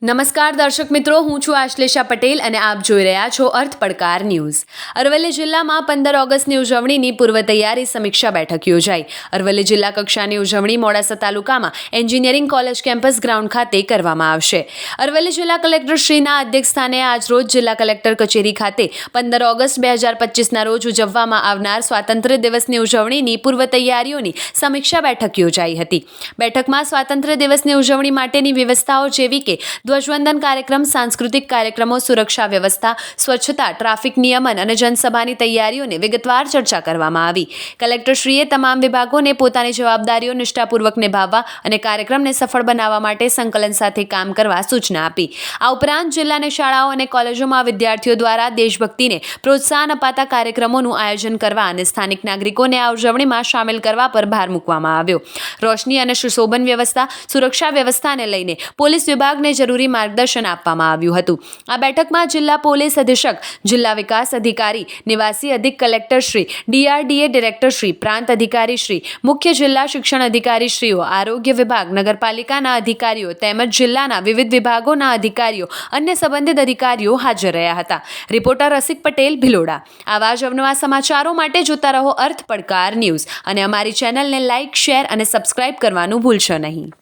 નમસ્કાર દર્શક મિત્રો, હું છું આશ્લેષા પટેલ અને આપ જોઈ રહ્યા છો અર્થ પડકાર ન્યૂઝ. અરવલ્લી જિલ્લામાં 15 ઓગસ્ટની ઉજવણીની પૂર્વ તૈયારી સમીક્ષા બેઠક યોજાઈ. અરવલ્લી જિલ્લા કક્ષાની ઉજવણી મોડાસા તાલુકામાં એન્જિનિયરિંગ કોલેજ કેમ્પસ ગ્રાઉન્ડ ખાતે કરવામાં આવશે. અરવલ્લી જિલ્લા કલેક્ટરશ્રીના અધ્યક્ષસ્થાને આજરોજ જિલ્લા કલેક્ટર કચેરી ખાતે 15 ઓગસ્ટ 2025ના રોજ ઉજવવામાં આવનાર સ્વાતંત્ર્ય દિવસની ઉજવણીની પૂર્વ તૈયારીઓની સમીક્ષા બેઠક યોજાઈ હતી. બેઠકમાં સ્વાતંત્ર્ય દિવસની ઉજવણી માટેની વ્યવસ્થાઓ જેવી કે ધ્વજવંદન કાર્યક્રમ, સાંસ્કૃતિક કાર્યક્રમો, સુરક્ષા વ્યવસ્થા, સ્વચ્છતા, ટ્રાફિક નિયમન અને જનસભાની તૈયારીઓને વિગતવાર ચર્ચા કરવામાં આવી. કલેક્ટરશ્રીએ તમામ વિભાગોને પોતાની જવાબદારીઓ નિષ્ઠાપૂર્વક નિભાવવા અને કાર્યક્રમને સફળ બનાવવા માટે સંકલન સાથે કામ કરવા સૂચના આપી. આ ઉપરાંત જિલ્લાની શાળાઓ અને કોલેજોમાં વિદ્યાર્થીઓ દ્વારા દેશભક્તિને પ્રોત્સાહન અપાતા કાર્યક્રમોનું આયોજન કરવા અને સ્થાનિક નાગરિકોને આ ઉજવણીમાં સામેલ કરવા પર ભાર મૂકવામાં આવ્યો. રોશની અને સુશોભન વ્યવસ્થા, સુરક્ષા વ્યવસ્થાને લઈને પોલીસ વિભાગને જરૂરી માર્ગદર્શન આપવામાં આવ્યું હતું. આ બેઠકમાં જિલ્લા પોલીસ અધિક્ષક, જિલ્લા વિકાસ અધિકારી, નિવાસી અધિક કલેક્ટરશ્રી, DRDA ડિરેક્ટરશ્રી, પ્રાંત અધિકારીશ્રી, મુખ્ય જિલ્લા શિક્ષણ અધિકારીશ્રીઓ, આરોગ્ય વિભાગ, નગરપાલિકાના અધિકારીઓ તેમજ જિલ્લાના વિવિધ વિભાગોના અધિકારીઓ, અન્ય સંબંધિત અધિકારીઓ હાજર રહ્યા હતા. રિપોર્ટર રસિક પટેલ, ભિલોડા. આવા જ અવનવા સમાચારો માટે જોતા રહો અર્થ પડકાર ન્યૂઝ અને અમારી ચેનલને લાઇક, શેર અને સબસ્ક્રાઇબ કરવાનું ભૂલશો નહીં.